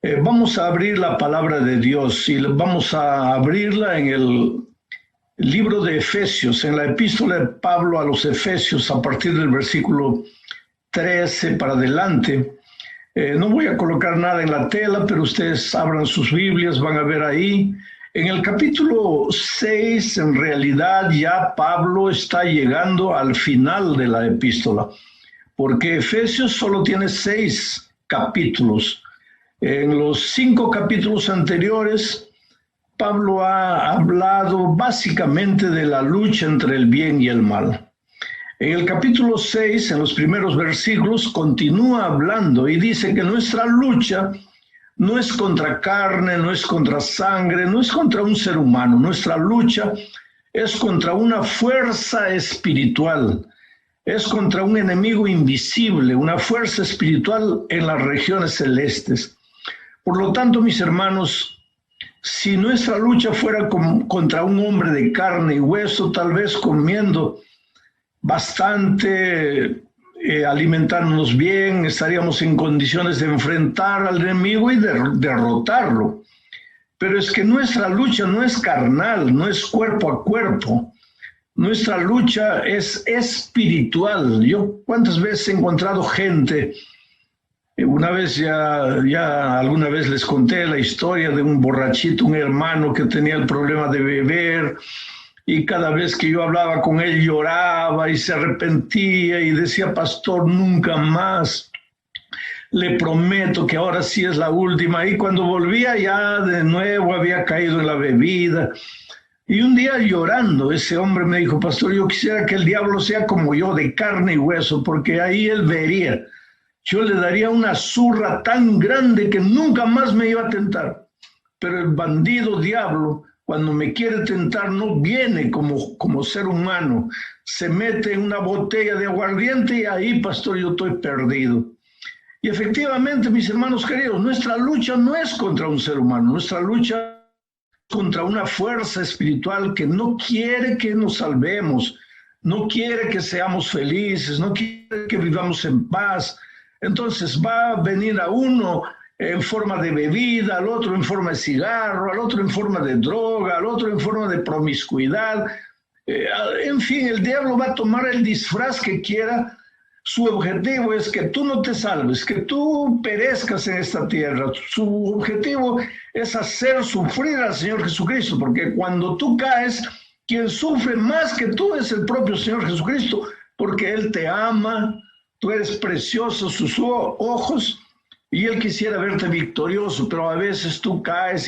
Vamos a abrir la palabra de Dios y vamos a abrirla en el libro de Efesios, en la epístola de Pablo a los Efesios, a partir del versículo 13 para adelante. No voy a colocar nada en la tela, pero ustedes abran sus Biblias, van a ver ahí. En el capítulo 6, en realidad ya Pablo está llegando al final de la epístola, porque Efesios solo tiene 6 capítulos. En los 5 capítulos anteriores, Pablo ha hablado básicamente de la lucha entre el bien y el mal. En el capítulo 6, en los primeros versículos, continúa hablando y dice que nuestra lucha no es contra carne, no es contra sangre, no es contra un ser humano. Nuestra lucha es contra una fuerza espiritual, es contra un enemigo invisible, una fuerza espiritual en las regiones celestes. Por lo tanto, mis hermanos, si nuestra lucha fuera contra un hombre de carne y hueso, tal vez comiendo bastante, alimentándonos bien, estaríamos en condiciones de enfrentar al enemigo y derrotarlo. Pero es que nuestra lucha no es carnal, no es cuerpo a cuerpo. Nuestra lucha es espiritual. Yo cuántas veces he encontrado gente. Una vez alguna vez les conté la historia de un borrachito, un hermano que tenía el problema de beber, y cada vez que yo hablaba con él lloraba y se arrepentía y decía: pastor, nunca más, le prometo que ahora sí es la última. Y cuando volvía ya de nuevo había caído en la bebida. Y un día llorando, ese hombre me dijo: pastor, yo quisiera que el diablo sea como yo, de carne y hueso, porque ahí él vería. Yo le daría una zurra tan grande que nunca más me iba a tentar. Pero el bandido diablo, cuando me quiere tentar, no viene como ser humano. Se mete en una botella de aguardiente y ahí, pastor, yo estoy perdido. Y efectivamente, mis hermanos queridos, nuestra lucha no es contra un ser humano. Nuestra lucha es contra una fuerza espiritual que no quiere que nos salvemos, no quiere que seamos felices, no quiere que vivamos en paz. Entonces va a venir a uno en forma de bebida, al otro en forma de cigarro, al otro en forma de droga, al otro en forma de promiscuidad. En fin, el diablo va a tomar el disfraz que quiera. Su objetivo es que tú no te salves, que tú perezcas en esta tierra. Su objetivo es hacer sufrir al Señor Jesucristo, porque cuando tú caes, quien sufre más que tú es el propio Señor Jesucristo, porque Él te ama. Tú eres precioso a sus ojos y Él quisiera verte victorioso, pero a veces tú caes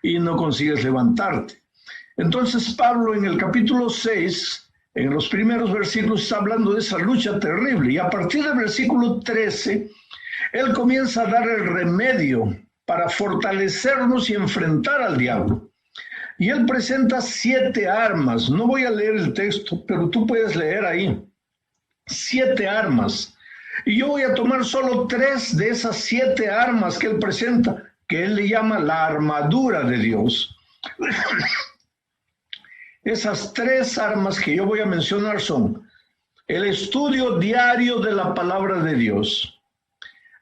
y no consigues levantarte. Entonces Pablo en el capítulo 6, en los primeros versículos, está hablando de esa lucha terrible, y a partir del versículo 13, Él comienza a dar el remedio para fortalecernos y enfrentar al diablo. Y Él presenta 7 armas. No voy a leer el texto, pero tú puedes leer ahí. 7 armas. Y yo voy a tomar solo 3 de esas 7 armas que él presenta, que él le llama la armadura de Dios. Esas 3 armas que yo voy a mencionar son el estudio diario de la palabra de Dios,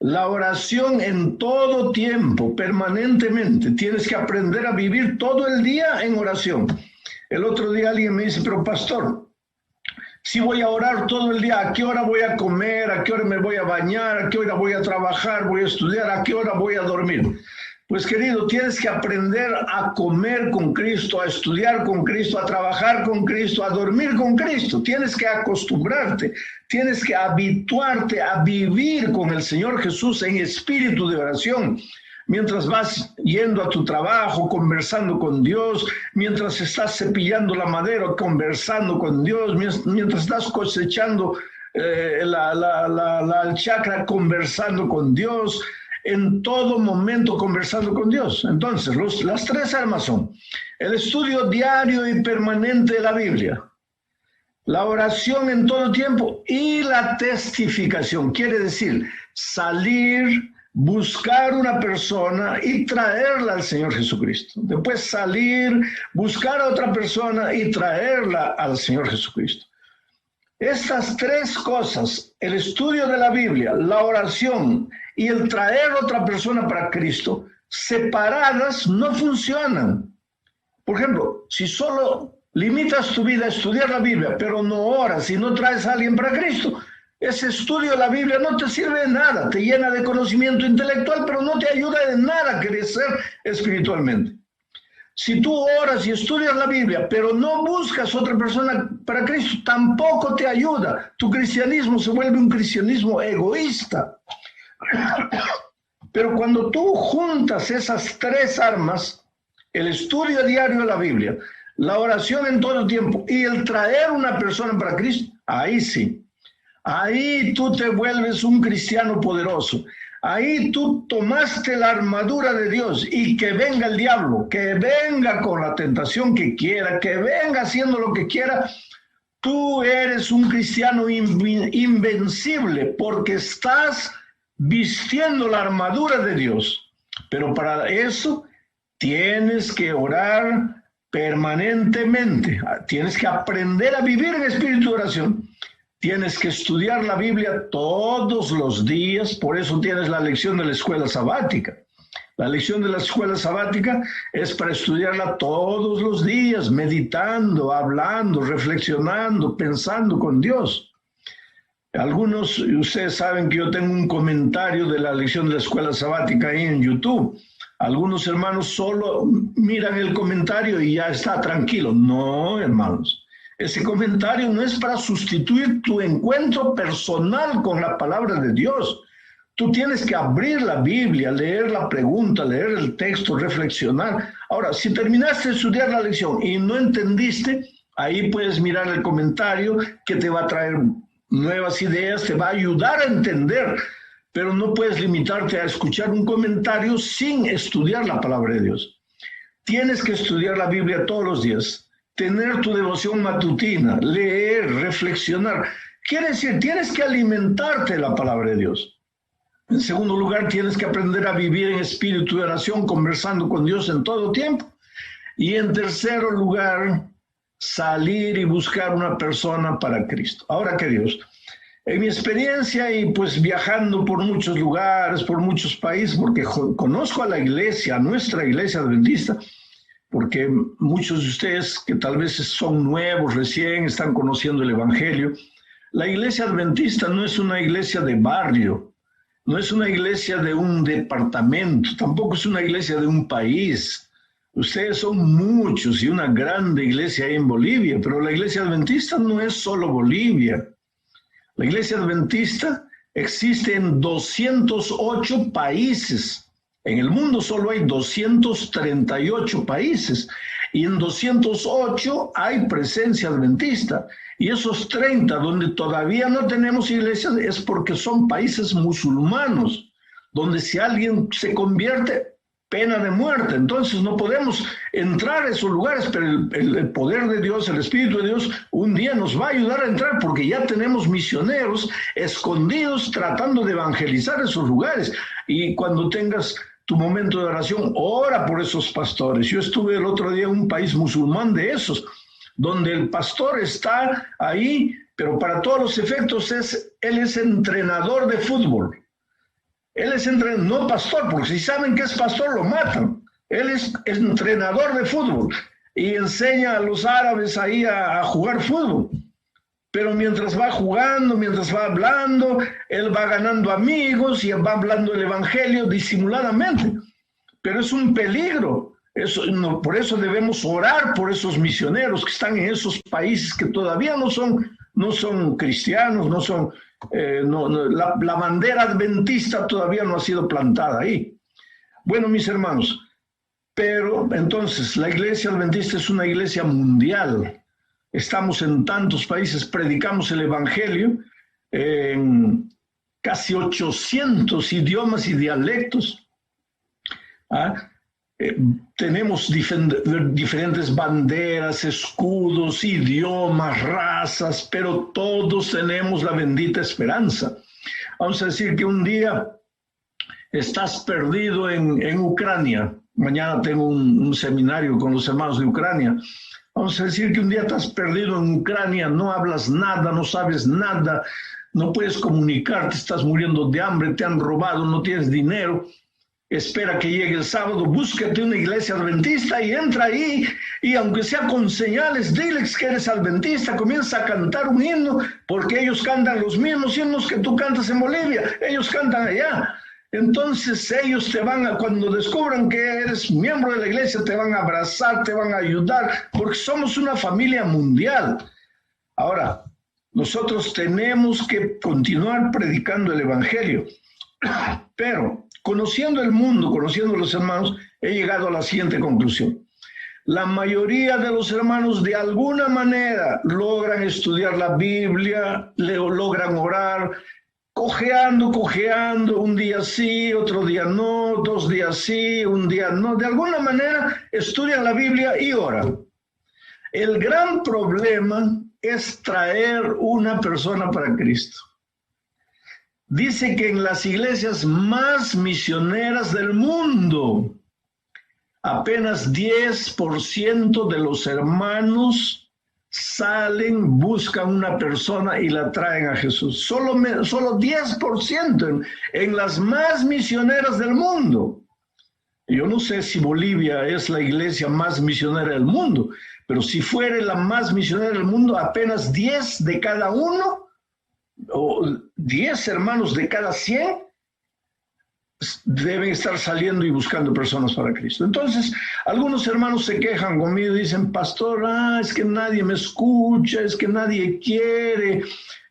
la oración en todo tiempo, permanentemente. Tienes que aprender a vivir todo el día en oración. El otro día alguien me dice: pero pastor, si voy a orar todo el día, ¿a qué hora voy a comer? ¿A qué hora me voy a bañar? ¿A qué hora voy a trabajar? ¿Voy a estudiar? ¿A qué hora voy a dormir? Pues querido, tienes que aprender a comer con Cristo, a estudiar con Cristo, a trabajar con Cristo, a dormir con Cristo. Tienes que acostumbrarte, tienes que habituarte a vivir con el Señor Jesús en espíritu de oración. Mientras vas yendo a tu trabajo, conversando con Dios, mientras estás cepillando la madera, conversando con Dios, mientras estás cosechando la chacra, conversando con Dios, en todo momento conversando con Dios. Entonces, las 3 armas son el estudio diario y permanente de la Biblia, la oración en todo tiempo y la testificación. Quiere decir, salir, buscar una persona y traerla al Señor Jesucristo. Después salir, buscar a otra persona y traerla al Señor Jesucristo. Estas 3 cosas, el estudio de la Biblia, la oración y el traer otra persona para Cristo, separadas, no funcionan. Por ejemplo, si solo limitas tu vida a estudiar la Biblia, pero no oras y no traes a alguien para Cristo, ese estudio de la Biblia no te sirve de nada, te llena de conocimiento intelectual, pero no te ayuda de nada a crecer espiritualmente. Si tú oras y estudias la Biblia, pero no buscas otra persona para Cristo, tampoco te ayuda. Tu cristianismo se vuelve un cristianismo egoísta. Pero cuando tú juntas esas tres armas, el estudio diario de la Biblia, la oración en todo el tiempo y el traer una persona para Cristo, ahí sí. Ahí tú te vuelves un cristiano poderoso. Ahí tú tomaste la armadura de Dios y que venga el diablo, que venga con la tentación que quiera, que venga haciendo lo que quiera. Tú eres un cristiano invencible porque estás vistiendo la armadura de Dios. Pero para eso tienes que orar permanentemente. Tienes que aprender a vivir en espíritu de oración. Tienes que estudiar la Biblia todos los días, por eso tienes la lección de la escuela sabática. La lección de la escuela sabática es para estudiarla todos los días, meditando, hablando, reflexionando, pensando con Dios. Algunos, ustedes saben que yo tengo un comentario de la lección de la escuela sabática ahí en YouTube. Algunos hermanos solo miran el comentario y ya está tranquilo. No, hermanos. Ese comentario no es para sustituir tu encuentro personal con la palabra de Dios. Tú tienes que abrir la Biblia, leer la pregunta, leer el texto, reflexionar. Ahora, si terminaste de estudiar la lección y no entendiste, ahí puedes mirar el comentario que te va a traer nuevas ideas, te va a ayudar a entender, pero no puedes limitarte a escuchar un comentario sin estudiar la palabra de Dios. Tienes que estudiar la Biblia todos los días. Tener tu devoción matutina, leer, reflexionar. Quiere decir, tienes que alimentarte de la palabra de Dios. En segundo lugar, tienes que aprender a vivir en espíritu de oración, conversando con Dios en todo tiempo. Y en tercer lugar, salir y buscar una persona para Cristo. Ahora, queridos, en mi experiencia y pues viajando por muchos lugares, por muchos países, porque conozco a la iglesia, a nuestra iglesia adventista, porque muchos de ustedes que tal vez son nuevos, recién están conociendo el Evangelio, la iglesia adventista no es una iglesia de barrio, no es una iglesia de un departamento, tampoco es una iglesia de un país. Ustedes son muchos y una grande iglesia ahí en Bolivia, pero la iglesia adventista no es solo Bolivia. La iglesia adventista existe en 208 países. En el mundo solo hay 238 países y en 208 hay presencia adventista. Y esos 30 donde todavía no tenemos iglesias es porque son países musulmanos, donde si alguien se convierte, pena de muerte. Entonces no podemos entrar a esos lugares, pero el poder de Dios, el Espíritu de Dios, un día nos va a ayudar a entrar porque ya tenemos misioneros escondidos tratando de evangelizar esos lugares. Y cuando tengas tu momento de oración, ora por esos pastores. Yo estuve el otro día en un país musulmán de esos, donde el pastor está ahí, pero para todos los efectos él es entrenador de fútbol. Él es entrenador, no pastor, porque si saben que es pastor lo matan. Él es entrenador de fútbol y enseña a los árabes ahí a jugar fútbol. Pero mientras va jugando, mientras va hablando, él va ganando amigos y va hablando el evangelio disimuladamente. Pero es un peligro. Por eso debemos orar por esos misioneros que están en esos países que todavía no son cristianos, la bandera adventista todavía no ha sido plantada ahí. Bueno, mis hermanos, pero entonces la iglesia adventista es una iglesia mundial. Estamos en tantos países, predicamos el evangelio en casi 800 idiomas y dialectos. Tenemos diferentes banderas, escudos, idiomas, razas, pero todos tenemos la bendita esperanza. Vamos a decir que un día estás perdido en Ucrania. Mañana tengo un seminario con los hermanos de Ucrania. Vamos a decir que un día estás perdido en Ucrania, no hablas nada, no sabes nada, no puedes comunicarte, estás muriendo de hambre, te han robado, no tienes dinero. Espera que llegue el sábado, búscate una iglesia adventista y entra ahí, y aunque sea con señales, diles que eres adventista, comienza a cantar un himno, porque ellos cantan los mismos himnos que tú cantas en Bolivia, ellos cantan allá. Entonces ellos te van a, cuando descubran que eres miembro de la iglesia, te van a abrazar, te van a ayudar, porque somos una familia mundial. Ahora, nosotros tenemos que continuar predicando el evangelio, pero conociendo el mundo, conociendo a los hermanos, he llegado a la siguiente conclusión. La mayoría de los hermanos de alguna manera logran estudiar la Biblia, logran orar, cojeando, un día sí, otro día no, 2 días sí, un día no. De alguna manera estudian la Biblia y oran. El gran problema es traer una persona para Cristo. Dice que en las iglesias más misioneras del mundo, apenas 10% de los hermanos salen, buscan una persona y la traen a Jesús. Solo 10% en las más misioneras del mundo. Yo no sé si Bolivia es la iglesia más misionera del mundo, pero si fuera la más misionera del mundo, apenas 10 de cada uno, o 10 hermanos de cada 100 deben estar saliendo y buscando personas para Cristo. Entonces, algunos hermanos se quejan conmigo y dicen, pastor, es que nadie me escucha, es que nadie quiere,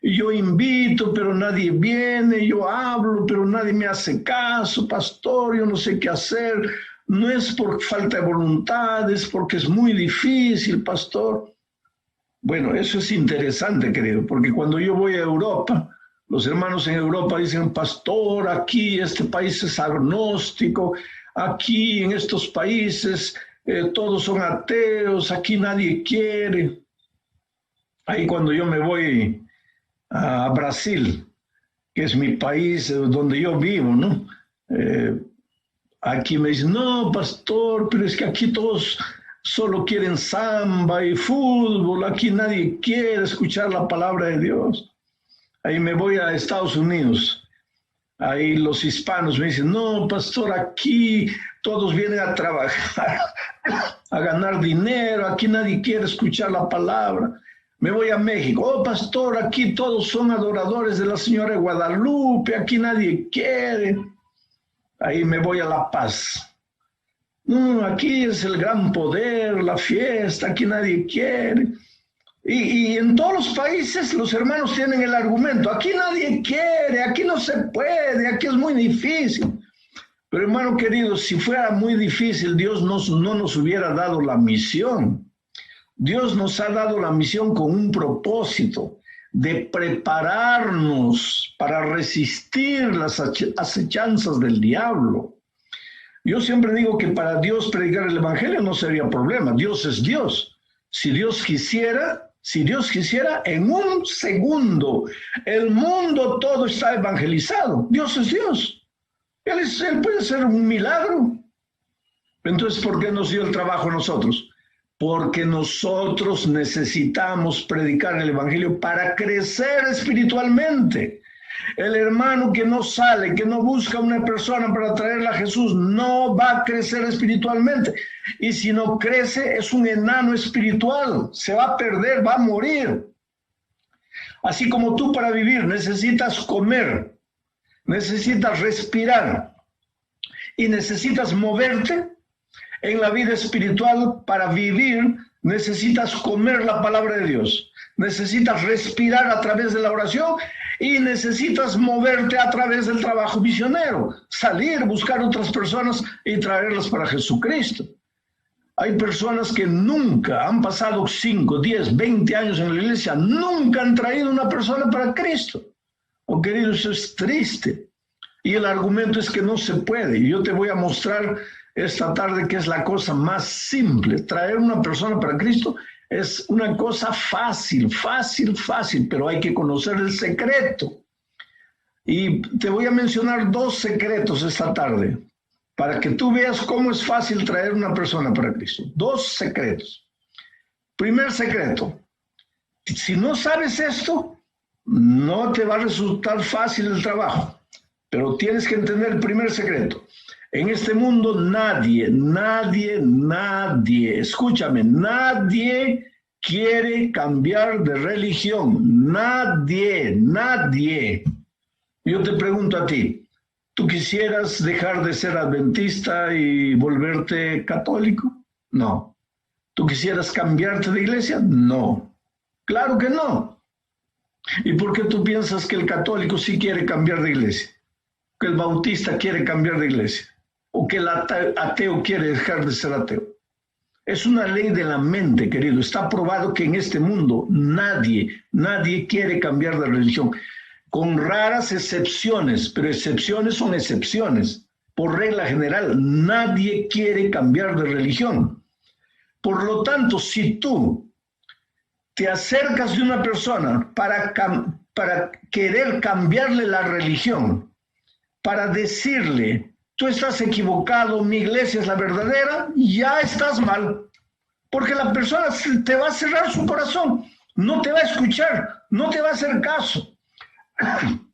yo invito, pero nadie viene, yo hablo, pero nadie me hace caso, pastor, yo no sé qué hacer. No es por falta de voluntad, es porque es muy difícil, pastor. Bueno, eso es interesante, querido, porque cuando yo voy a Europa, los hermanos en Europa dicen, pastor, aquí este país es agnóstico, aquí en estos países todos son ateos, aquí nadie quiere. Ahí cuando yo me voy a Brasil, que es mi país donde yo vivo, ¿no? Aquí me dicen, no, pastor, pero es que aquí todos solo quieren samba y fútbol, aquí nadie quiere escuchar la palabra de Dios. Ahí me voy a Estados Unidos, ahí los hispanos me dicen, no, pastor, aquí todos vienen a trabajar, a ganar dinero, aquí nadie quiere escuchar la palabra. Me voy a México, oh, pastor, aquí todos son adoradores de la Señora de Guadalupe, aquí nadie quiere. Ahí me voy a La Paz. No, aquí es el gran poder, la fiesta, aquí nadie quiere. Y en todos los países los hermanos tienen el argumento, aquí nadie quiere, aquí no se puede, aquí es muy difícil. Pero hermano querido, si fuera muy difícil, Dios no nos hubiera dado la misión. Dios nos ha dado la misión con un propósito de prepararnos para resistir las acechanzas del diablo. Yo siempre digo que para Dios predicar el evangelio no sería problema. Dios es Dios. Si Dios quisiera, en un segundo, el mundo todo está evangelizado. Dios es Dios. Él puede hacer un milagro. Entonces, ¿por qué nos dio el trabajo a nosotros? Porque nosotros necesitamos predicar el evangelio para crecer espiritualmente. El hermano que no sale, que no busca una persona para traerla a Jesús, no va a crecer espiritualmente. Y si no crece, es un enano espiritual. Se va a perder, va a morir. Así como tú para vivir necesitas comer, necesitas respirar y necesitas moverte, en la vida espiritual para vivir necesitas comer la palabra de Dios. Necesitas respirar a través de la oración y necesitas moverte a través del trabajo misionero, salir, buscar otras personas y traerlas para Jesucristo. Hay personas que nunca han pasado 5, 10, 20 años en la iglesia, nunca han traído una persona para Cristo. Oh, querido, eso es triste. Y el argumento es que no se puede. Y yo te voy a mostrar esta tarde que es la cosa más simple. Traer una persona para Cristo es una cosa fácil, pero hay que conocer el secreto. Y te voy a mencionar 2 secretos esta tarde para que tú veas cómo es fácil traer una persona para Cristo. 2 secretos. Primer secreto, si no sabes esto, No te va a resultar fácil el trabajo, pero tienes que entender el primer secreto. En este mundo nadie, escúchame, nadie quiere cambiar de religión. Nadie. Yo te pregunto a ti, ¿tú quisieras dejar de ser adventista y volverte católico? No. ¿Tú quisieras cambiarte de iglesia? No. Claro que no. ¿Y por qué tú piensas que el católico sí quiere cambiar de iglesia? ¿Que el bautista quiere cambiar de iglesia? ¿O que el ateo quiere dejar de ser ateo? Es una ley de la mente, querido. Está probado que en este mundo nadie quiere cambiar de religión. Con raras excepciones, pero excepciones son excepciones. Por regla general, nadie quiere cambiar de religión. Por lo tanto, si tú te acercas de una persona para querer cambiarle la religión, para decirle, tú estás equivocado, mi iglesia es la verdadera, ya estás mal. Porque la persona te va a cerrar su corazón, no te va a escuchar, no te va a hacer caso.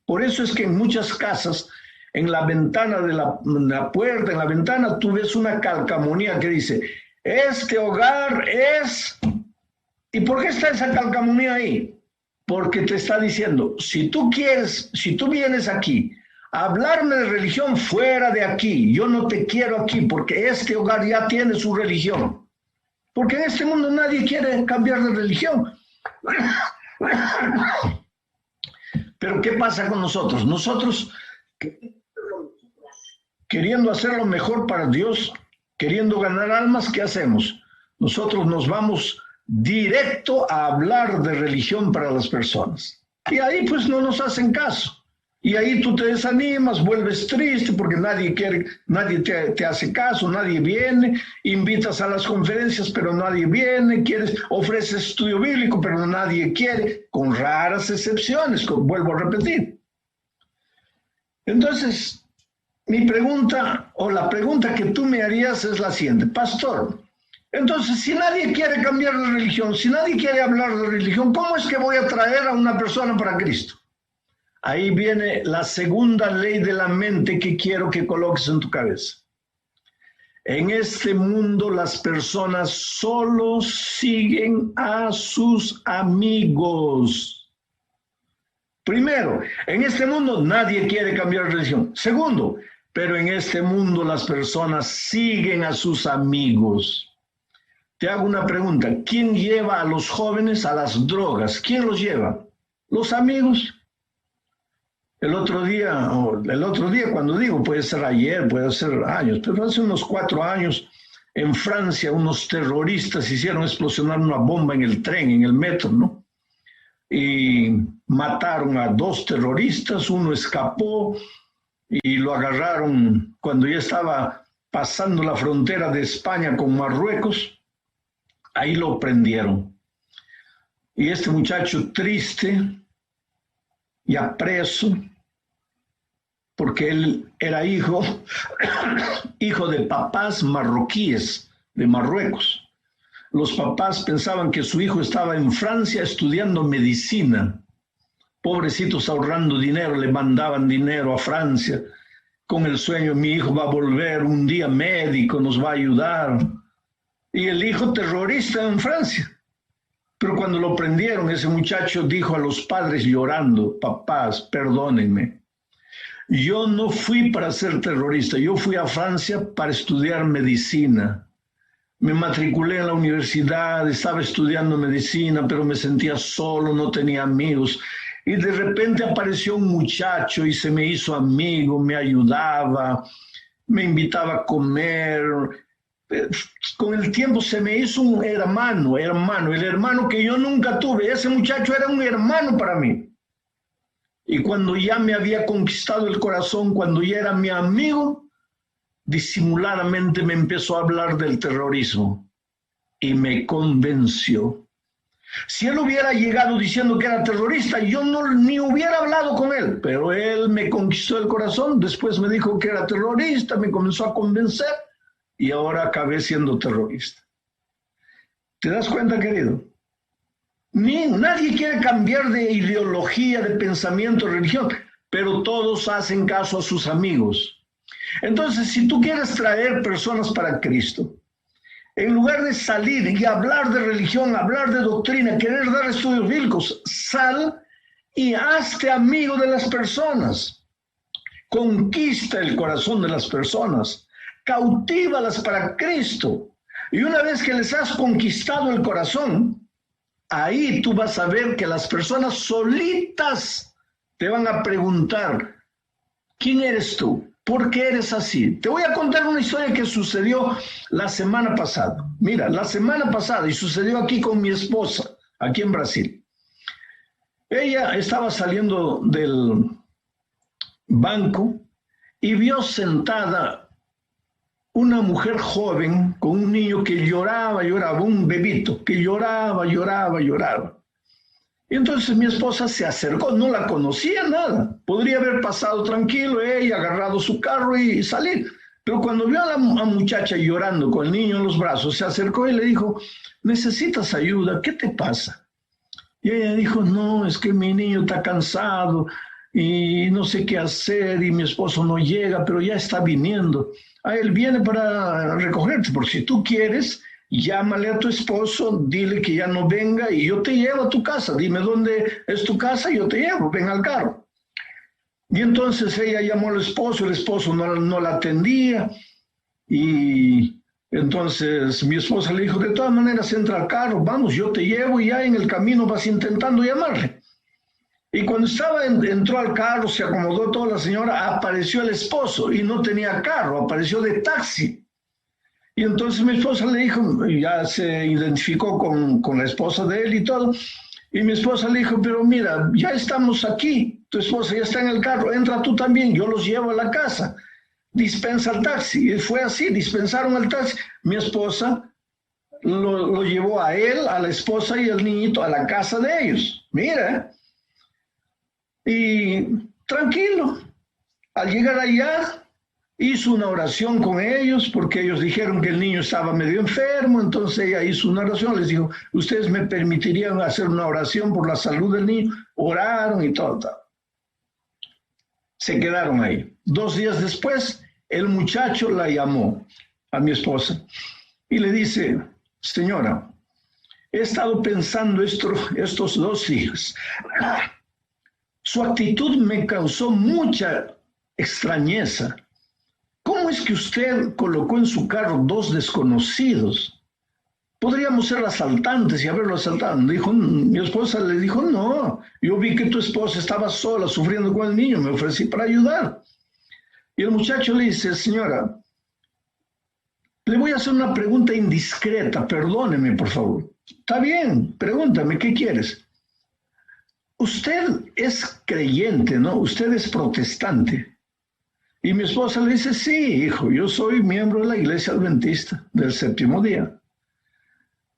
Por eso es que en muchas casas, en la ventana de la puerta, en la ventana, tú ves una calcamonía que dice, este hogar es... ¿Y por qué está esa calcamonía ahí? Porque te está diciendo, si tú vienes aquí a hablarme de religión, fuera de aquí, yo no te quiero aquí, porque este hogar ya tiene su religión. Porque en este mundo nadie quiere cambiar de religión. Pero ¿qué pasa con nosotros? Nosotros, queriendo hacer lo mejor para Dios, queriendo ganar almas, ¿qué hacemos? Nosotros nos vamos directo a hablar de religión para las personas. Y ahí pues no nos hacen caso. Y ahí tú te desanimas, vuelves triste porque nadie te hace caso, nadie viene, invitas a las conferencias pero nadie viene, ofreces estudio bíblico pero nadie quiere, con raras excepciones, vuelvo a repetir. Entonces, mi pregunta o la pregunta que tú me harías es la siguiente, pastor, entonces si nadie quiere cambiar de religión, si nadie quiere hablar de religión, ¿cómo es que voy a traer a una persona para Cristo? Ahí viene la segunda ley de la mente que quiero que coloques en tu cabeza. En este mundo las personas solo siguen a sus amigos. Primero, en este mundo nadie quiere cambiar de religión. Segundo, pero en este mundo las personas siguen a sus amigos. Te hago una pregunta. ¿Quién lleva a los jóvenes a las drogas? ¿Quién los lleva? Los amigos. El otro día, cuando digo, puede ser ayer, puede ser años, pero hace unos 4 años, en Francia, unos terroristas hicieron explosionar una bomba en el tren, en el metro, ¿no? Y mataron a 2 terroristas, uno escapó y lo agarraron cuando ya estaba pasando la frontera de España con Marruecos, ahí lo prendieron. Y este muchacho triste, ya preso, porque él era hijo de papás marroquíes de Marruecos. Los papás pensaban que su hijo estaba en Francia estudiando medicina. Pobrecitos ahorrando dinero, le mandaban dinero a Francia con el sueño, mi hijo va a volver un día médico, nos va a ayudar. Y el hijo terrorista en Francia. Pero cuando lo prendieron, ese muchacho dijo a los padres llorando, papás, perdónenme. Yo no fui para ser terrorista, yo fui a Francia para estudiar medicina. Me matriculé en la universidad, estaba estudiando medicina, pero me sentía solo, no tenía amigos. Y de repente apareció un muchacho y se me hizo amigo, me ayudaba, me invitaba a comer. Con el tiempo se me hizo un hermano, el hermano que yo nunca tuve. Ese muchacho era un hermano para mí. Y cuando ya me había conquistado el corazón, cuando ya era mi amigo, disimuladamente me empezó a hablar del terrorismo y me convenció. Si él hubiera llegado diciendo que era terrorista, yo ni hubiera hablado con él, pero él me conquistó el corazón, después me dijo que era terrorista, me comenzó a convencer y ahora acabé siendo terrorista. ¿Te das cuenta, querido? Nadie quiere cambiar de ideología, de pensamiento, de religión, pero todos hacen caso a sus amigos. Entonces, si tú quieres traer personas para Cristo, en lugar de salir y hablar de religión, hablar de doctrina, querer dar estudios bíblicos, sal y hazte amigo de las personas. Conquista el corazón de las personas, cautívalas para Cristo. Y una vez que les has conquistado el corazón, ahí tú vas a ver que las personas solitas te van a preguntar, ¿quién eres tú? ¿Por qué eres así? Te voy a contar una historia que sucedió la semana pasada. Mira, la semana pasada, y sucedió aquí con mi esposa, aquí en Brasil. Ella estaba saliendo del banco y vio sentada una mujer joven con un niño que lloraba, un bebito, que lloraba. Y entonces mi esposa se acercó, no la conocía nada. Podría haber pasado tranquilo ella, agarrado su carro y salir. Pero cuando vio a la muchacha llorando con el niño en los brazos, se acercó y le dijo, ¿necesitas ayuda? ¿Qué te pasa? Y ella dijo, no, es que mi niño está cansado y no sé qué hacer y mi esposo no llega, pero ya está viniendo. Él viene para recogerte, por si tú quieres, llámale a tu esposo, dile que ya no venga y yo te llevo a tu casa. Dime dónde es tu casa y yo te llevo, ven al carro. Y entonces ella llamó al esposo, el esposo no la atendía y entonces mi esposa le dijo, de todas maneras entra al carro, vamos, yo te llevo y ya en el camino vas intentando llamarle. Y cuando entró al carro, se acomodó toda la señora, apareció el esposo y no tenía carro, apareció de taxi. Y entonces mi esposa le dijo, ya se identificó con la esposa de él y todo, y mi esposa le dijo, pero mira, ya estamos aquí, tu esposa ya está en el carro, entra tú también, yo los llevo a la casa, dispensa el taxi. Y fue así, dispensaron el taxi. Mi esposa lo llevó a él, a la esposa y al niñito a la casa de ellos. Mira, y tranquilo, al llegar allá, hizo una oración con ellos porque ellos dijeron que el niño estaba medio enfermo, entonces ella hizo una oración, les dijo, ¿ustedes me permitirían hacer una oración por la salud del niño? Oraron y todo. Se quedaron ahí. 2 días después, el muchacho la llamó a mi esposa y le dice, señora, he estado pensando estos 2 días. Su actitud me causó mucha extrañeza. ¿Cómo es que usted colocó en su carro 2 desconocidos? Podríamos ser asaltantes y haberlo asaltado. Mi esposa le dijo, no, yo vi que tu esposa estaba sola, sufriendo con el niño, me ofrecí para ayudar. Y el muchacho le dice, señora, le voy a hacer una pregunta indiscreta, perdóneme, por favor. Está bien, pregúntame, ¿qué quieres? Usted es creyente, ¿no? Usted es protestante. Y mi esposa le dice, sí, hijo, yo soy miembro de la Iglesia Adventista del Séptimo Día.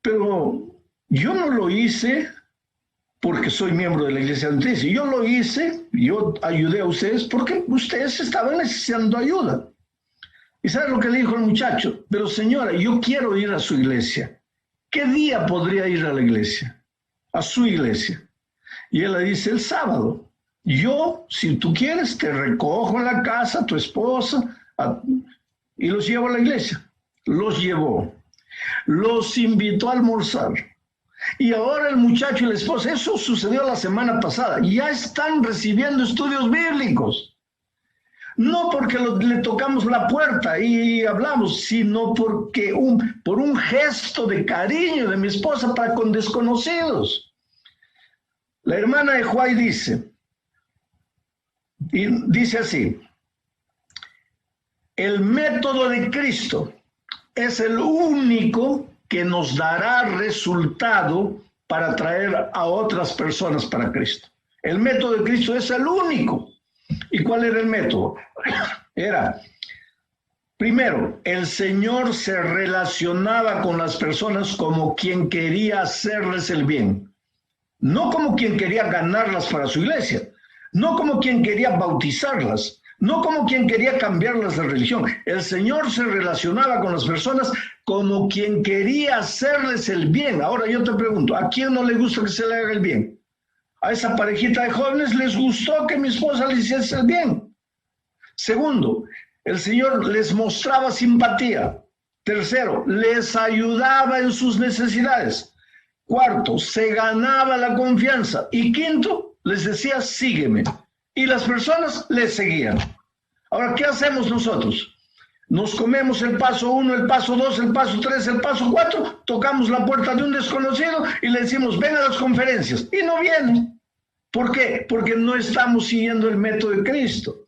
Pero yo no lo hice porque soy miembro de la Iglesia Adventista. Yo lo hice, yo ayudé a ustedes porque ustedes estaban necesitando ayuda. ¿Y sabe lo que le dijo el muchacho? Pero señora, yo quiero ir a su iglesia. ¿Qué día podría ir a la iglesia? A su iglesia. Y él le dice, el sábado. Yo, si tú quieres, te recojo en la casa, tu esposa, y los llevo a la iglesia. Los llevó. Los invitó a almorzar. Y ahora el muchacho y la esposa, eso sucedió la semana pasada, ya están recibiendo estudios bíblicos. No porque le tocamos la puerta y hablamos, sino porque por un gesto de cariño de mi esposa para con desconocidos. La hermana de Huay dice así, el método de Cristo es el único que nos dará resultado para traer a otras personas para Cristo. El método de Cristo es el único. ¿Y cuál era el método? Era, primero, el Señor se relacionaba con las personas como quien quería hacerles el bien, no como quien quería ganarlas para su iglesia, no como quien quería bautizarlas, no como quien quería cambiarlas de religión. El Señor se relacionaba con las personas como quien quería hacerles el bien. Ahora yo te pregunto, ¿a quién no le gusta que se le haga el bien? A esa parejita de jóvenes les gustó que mi esposa les hiciese el bien. Segundo, el Señor les mostraba simpatía. Tercero, les ayudaba en sus necesidades. Cuarto, se ganaba la confianza. Y quinto, les decía, sígueme. Y las personas les seguían. Ahora, ¿qué hacemos nosotros? Nos comemos el paso 1, el paso 2, el paso 3, el paso 4, tocamos la puerta de un desconocido y le decimos, ven a las conferencias. Y no viene. ¿Por qué? Porque no estamos siguiendo el método de Cristo.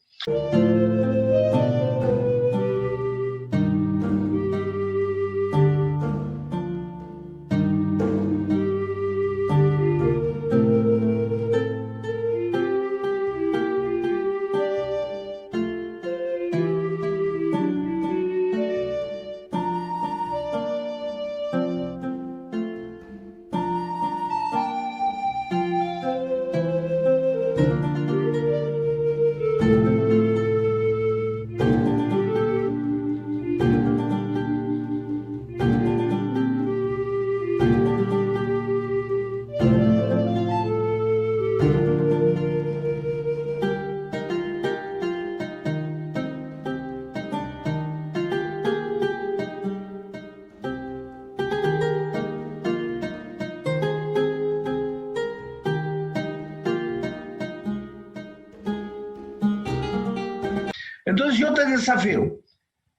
Entonces yo te desafío,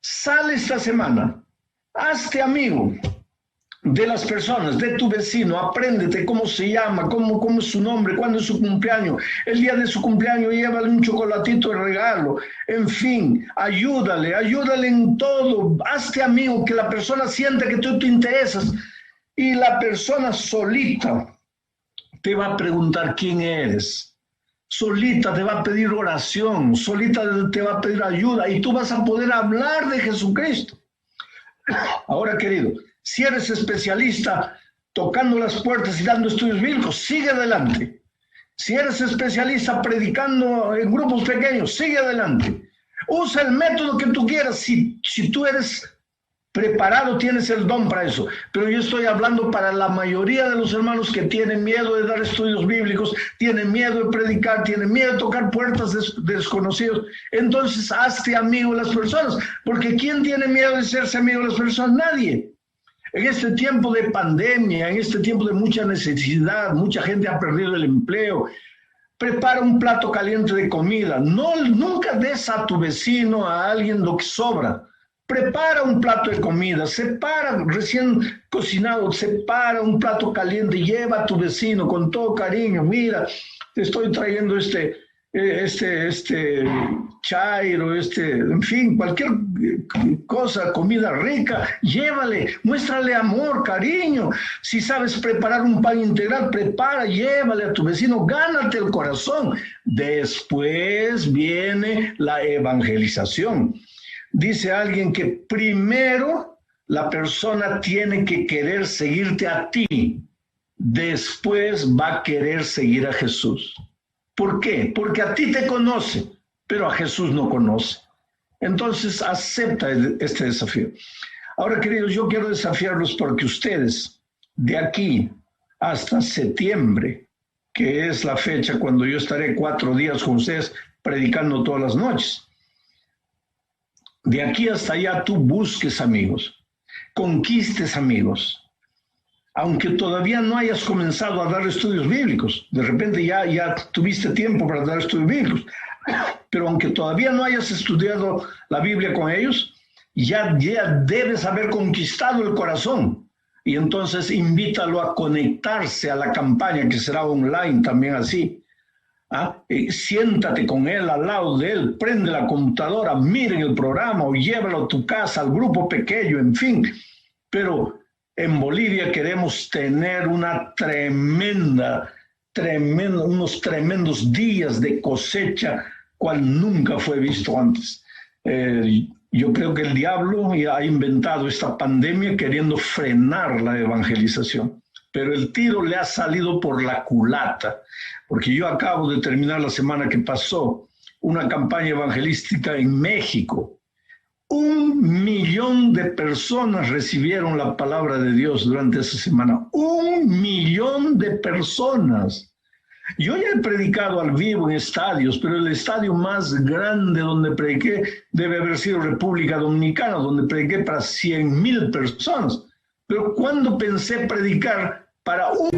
sale esta semana, hazte amigo de las personas, de tu vecino, apréndete cómo se llama, cómo es su nombre, cuándo es su cumpleaños, el día de su cumpleaños llévale un chocolatito de regalo, en fin, ayúdale en todo, hazte amigo, que la persona sienta que tú te interesas y la persona solita te va a preguntar quién eres. Solita te va a pedir oración, solita te va a pedir ayuda y tú vas a poder hablar de Jesucristo. Ahora, querido, si eres especialista tocando las puertas y dando estudios bíblicos, sigue adelante. Si eres especialista predicando en grupos pequeños, sigue adelante. Usa el método que tú quieras. Si tú eres preparado, tienes el don para eso. Pero yo estoy hablando para la mayoría de los hermanos que tienen miedo de dar estudios bíblicos, tienen miedo de predicar, tienen miedo de tocar puertas de desconocidos. Entonces, hazte amigo de las personas, porque ¿quién tiene miedo de hacerse amigo de las personas? Nadie. En este tiempo de pandemia, en este tiempo de mucha necesidad, mucha gente ha perdido el empleo. Prepara un plato caliente de comida. Nunca des a tu vecino, a alguien lo que sobra. Prepara un plato de comida, separa recién cocinado, separa un plato caliente, lleva a tu vecino con todo cariño. Mira, te estoy trayendo este chairo, en fin, cualquier cosa, comida rica, llévale, muéstrale amor, cariño. Si sabes preparar un pan integral, prepara, llévale a tu vecino, gánate el corazón. Después viene la evangelización. Dice alguien que primero la persona tiene que querer seguirte a ti, después va a querer seguir a Jesús. ¿Por qué? Porque a ti te conoce, pero a Jesús no conoce. Entonces acepta este desafío. Ahora, queridos, yo quiero desafiarlos porque ustedes, de aquí hasta septiembre, que es la fecha cuando yo estaré 4 días con ustedes predicando todas las noches, de aquí hasta allá tú busques amigos, conquistes amigos, aunque todavía no hayas comenzado a dar estudios bíblicos. De repente ya tuviste tiempo para dar estudios bíblicos, pero aunque todavía no hayas estudiado la Biblia con ellos, ya debes haber conquistado el corazón. Y entonces invítalo a conectarse a la campaña que será online también así. Siéntate con él, al lado de él, prende la computadora, miren el programa o llévalo a tu casa, al grupo pequeño, en fin. Pero en Bolivia queremos tener unos tremendos días de cosecha, cual nunca fue visto antes. Yo creo que el diablo ya ha inventado esta pandemia queriendo frenar la evangelización, pero el tiro le ha salido por la culata, porque yo acabo de terminar la semana que pasó una campaña evangelística en México. 1 millón de personas recibieron la palabra de Dios durante esa semana. 1 millón de personas. Yo ya he predicado al vivo en estadios, pero el estadio más grande donde prediqué debe haber sido República Dominicana, donde prediqué para 100,000 personas. Pero cuando pensé predicar para un...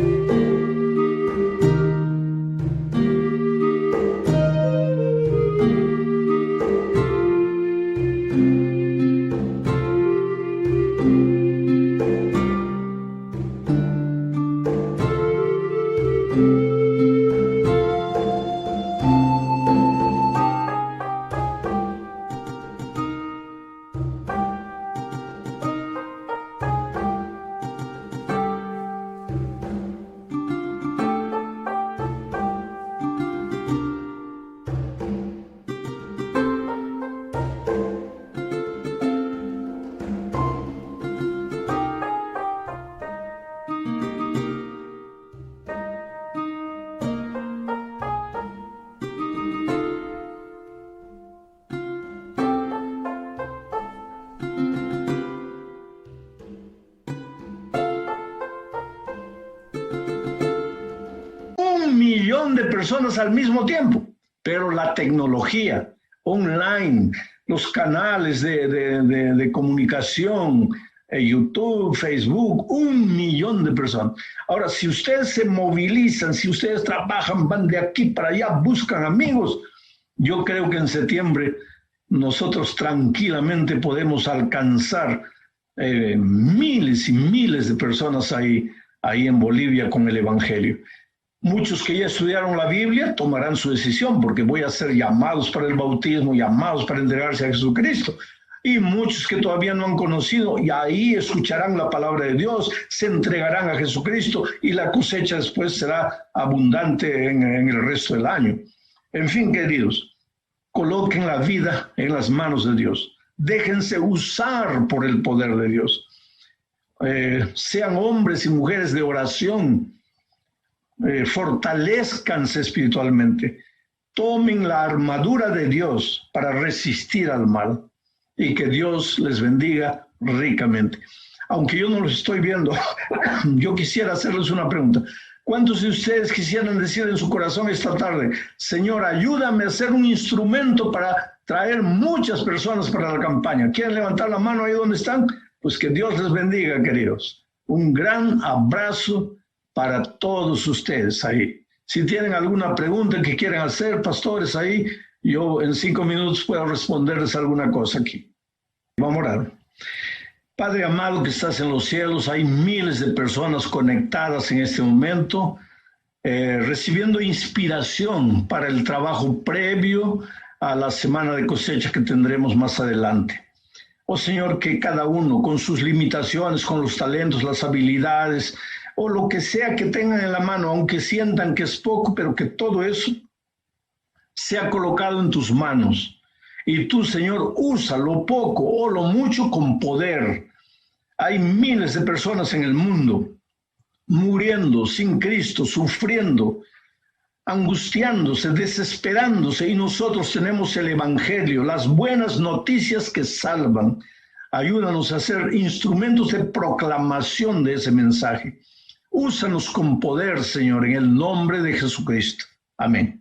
millón de personas al mismo tiempo, pero la tecnología online, los canales de comunicación, YouTube, Facebook, 1 millón de personas. Ahora, si ustedes se movilizan, si ustedes trabajan, van de aquí para allá, buscan amigos, yo creo que en septiembre nosotros tranquilamente podemos alcanzar miles y miles de personas ahí en Bolivia con el Evangelio. Muchos que ya estudiaron la Biblia tomarán su decisión porque voy a ser llamados para el bautismo, llamados para entregarse a Jesucristo. Y muchos que todavía no han conocido y ahí escucharán la palabra de Dios, se entregarán a Jesucristo y la cosecha después será abundante en el resto del año. En fin, queridos, coloquen la vida en las manos de Dios. Déjense usar por el poder de Dios. Sean hombres y mujeres de oración. Fortalezcanse espiritualmente, tomen la armadura de Dios para resistir al mal y que Dios les bendiga ricamente. Aunque yo no los estoy viendo, yo quisiera hacerles una pregunta. ¿Cuántos de ustedes quisieran decir en su corazón esta tarde, Señor, ayúdame a ser un instrumento para traer muchas personas para la campaña? ¿Quieren levantar la mano ahí donde están? Pues que Dios les bendiga, queridos. Un gran abrazo para todos ustedes ahí. Si tienen alguna pregunta que quieran hacer, pastores, ahí, yo en 5 minutos puedo responderles alguna cosa aquí. Vamos a orar. Padre amado que estás en los cielos, hay miles de personas conectadas en este momento, recibiendo inspiración para el trabajo previo a la semana de cosecha que tendremos más adelante. Oh Señor, que cada uno con sus limitaciones, con los talentos, las habilidades, o lo que sea que tengan en la mano, aunque sientan que es poco, pero que todo eso sea colocado en tus manos. Y tú, Señor, usa lo poco o lo mucho con poder. Hay miles de personas en el mundo muriendo sin Cristo, sufriendo, angustiándose, desesperándose, y nosotros tenemos el Evangelio, las buenas noticias que salvan. Ayúdanos a ser instrumentos de proclamación de ese mensaje. Úsanos con poder, Señor, en el nombre de Jesucristo. Amén.